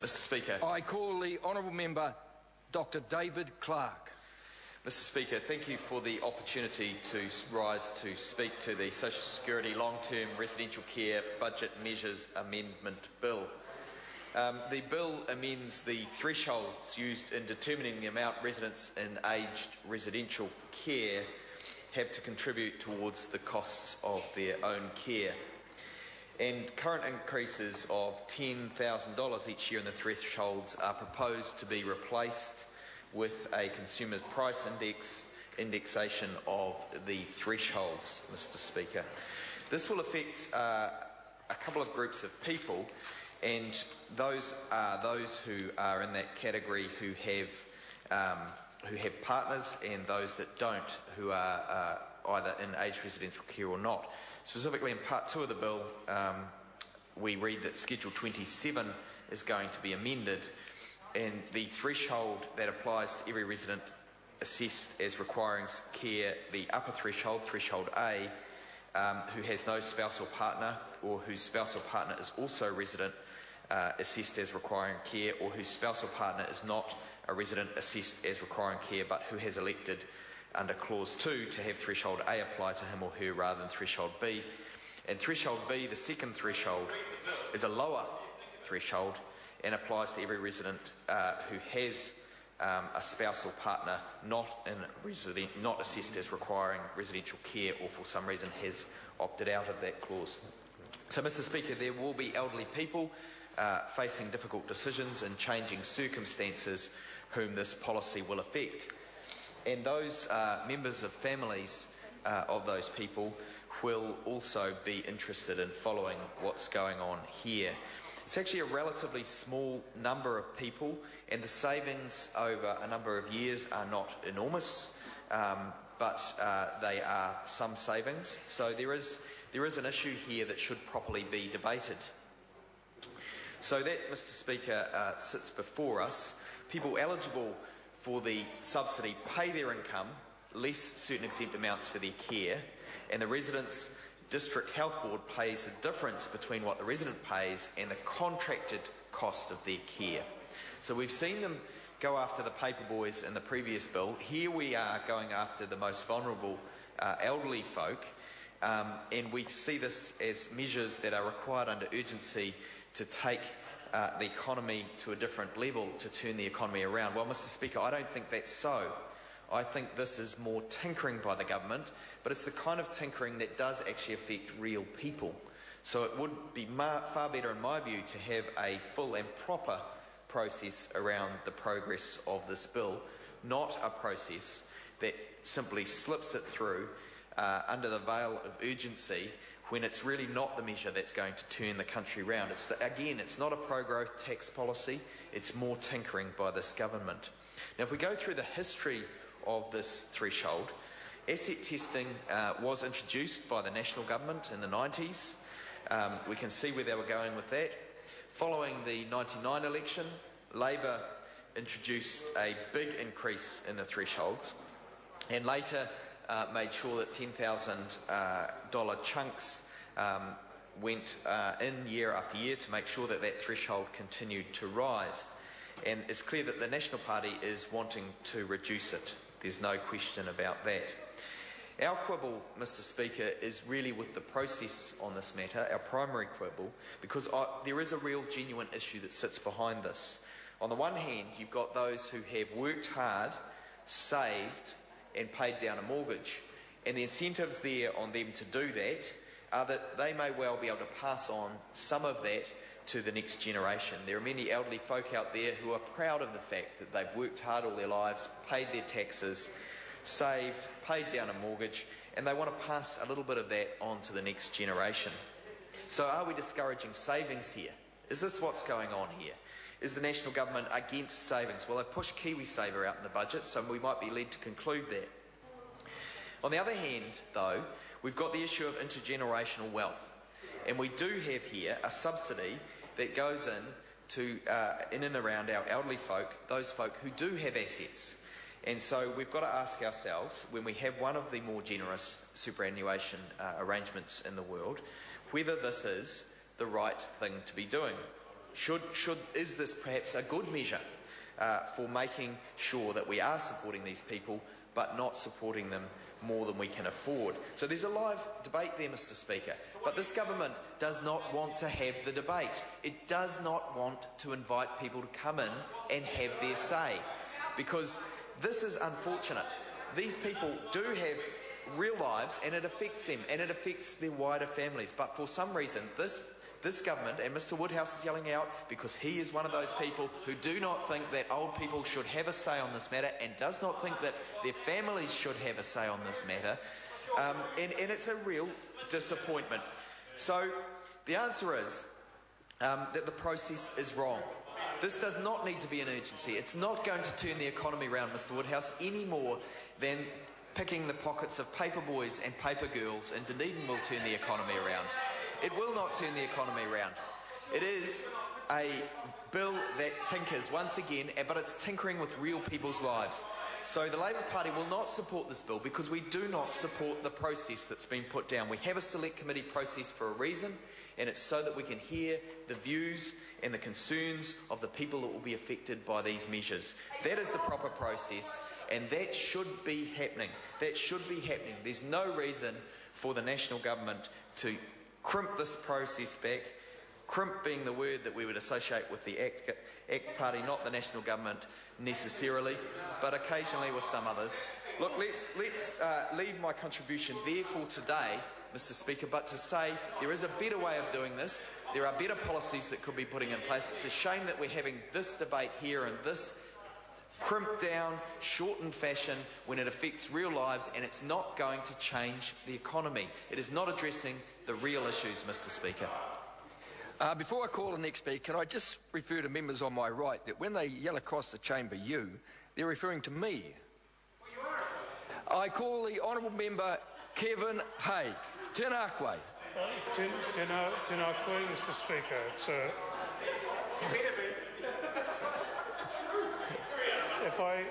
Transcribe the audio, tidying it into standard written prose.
Mr. Speaker. I call the Honourable Member Dr. David Clark. Mr. Speaker, thank you for the opportunity to rise to speak to the Social Security Long-Term Residential Care Budget Measures Amendment Bill. The bill amends the thresholds used in determining the amount residents in aged residential care have to contribute towards the costs of their own care. And current increases of $10,000 each year in the thresholds are proposed to be replaced with a consumer price indexation of the thresholds, Mr. Speaker. This will affect a couple of groups of people, and those are those who are in that category who have partners, and those that don't, who are either in aged residential care or not. Specifically in Part 2 of the bill, we read that Schedule 27 is going to be amended, and the threshold that applies to every resident assessed as requiring care, the upper threshold, Threshold A, who has no spouse or partner, or whose spouse or partner is also resident, assessed as requiring care, or whose spouse or partner is not a resident assessed as requiring care, but who has elected under Clause 2 to have Threshold A apply to him or her rather than Threshold B. And Threshold B, the second threshold, is a lower threshold and applies to every resident who has a spouse or partner not assessed as requiring residential care, or for some reason has opted out of that clause. So, Mr. Speaker, there will be elderly people facing difficult decisions and changing circumstances whom this policy will affect. And those members of families of those people will also be interested in following what's going on here. It's actually a relatively small number of people, and the savings over a number of years are not enormous, but they are some savings. So there is an issue here that should properly be debated. So that, Mr. Speaker, sits before us. People eligible for the subsidy pay their income less certain exempt amounts for their care, and the residents' district health board pays the difference between what the resident pays and the contracted cost of their care. So we've seen them go after the paper boys in the previous bill. Here we are going after the most vulnerable elderly folk, and we see this as measures that are required under urgency to take the economy to a different level, to turn the economy around. Well, Mr. Speaker, I don't think that's so. I think this is more tinkering by the government, but it's the kind of tinkering that does actually affect real people. So it would be far better, in my view, to have a full and proper process around the progress of this bill, not a process that simply slips it through under the veil of urgency, when it's really not the measure that's going to turn the country round. Again, it's not a pro-growth tax policy, it's more tinkering by this government. Now, if we go through the history of this threshold, asset testing was introduced by the national government in the 90s. We can see where they were going with that. Following the 99 election, Labor introduced a big increase in the thresholds, and later made sure that $10,000 chunks went in year after year to make sure that that threshold continued to rise. And it's clear that the National Party is wanting to reduce it. There's no question about that. Our quibble, Mr. Speaker, is really with the process on this matter, our primary quibble, because there is a real genuine issue that sits behind this. On the one hand, you've got those who have worked hard, saved, and paid down a mortgage, and the incentives there on them to do that are that they may well be able to pass on some of that to the next generation. There are many elderly folk out there who are proud of the fact that they've worked hard all their lives, paid their taxes, saved, paid down a mortgage, and they want to pass a little bit of that on to the next generation. So are we discouraging savings here? Is this what's going on here? Is the national government against savings? Well, they pushed KiwiSaver out in the budget, so we might be led to conclude that. On the other hand, though, we've got the issue of intergenerational wealth. And we do have here a subsidy that goes in and around our elderly folk, those folk who do have assets. And so we've got to ask ourselves, when we have one of the more generous superannuation arrangements in the world, whether this is the right thing to be doing. Is this perhaps a good measure for making sure that we are supporting these people but not supporting them more than we can afford? So there's a live debate there, Mr. Speaker, but this government does not want to have the debate. It does not want to invite people to come in and have their say, because this is unfortunate. These people do have real lives and it affects them and it affects their wider families, but for some reason this government, and Mr. Woodhouse is yelling out because he is one of those people who do not think that old people should have a say on this matter and does not think that their families should have a say on this matter, and it's a real disappointment. So the answer is that the process is wrong. This does not need to be an urgency. It's not going to turn the economy around, Mr. Woodhouse, any more than picking the pockets of paper boys and paper girls in Dunedin will turn the economy around. It will not turn the economy around. It is a bill that tinkers once again, but it's tinkering with real people's lives. So the Labour Party will not support this bill because we do not support the process that's been put down. We have a select committee process for a reason, and it's so that we can hear the views and the concerns of the people that will be affected by these measures. That is the proper process, and that should be happening. That should be happening. There's no reason for the national government to crimp this process back, crimp being the word that we would associate with the ACT Party, not the national government necessarily, but occasionally with some others. Look, let's leave my contribution there for today, Mr. Speaker, but to say there is a better way of doing this. There are better policies that could be putting in place. It's a shame that we're having this debate here in this crimped down, shortened fashion when it affects real lives, and it's not going to change the economy. It is not addressing the real issues, Mr. Speaker. Before I call the next speaker, can I just refer to members on my right that when they yell across the chamber, they're referring to me. Well, you are, I call the Honourable Member Kevin Haig. Tēnā koe. Tēnā koe, Mr. Speaker. It's if I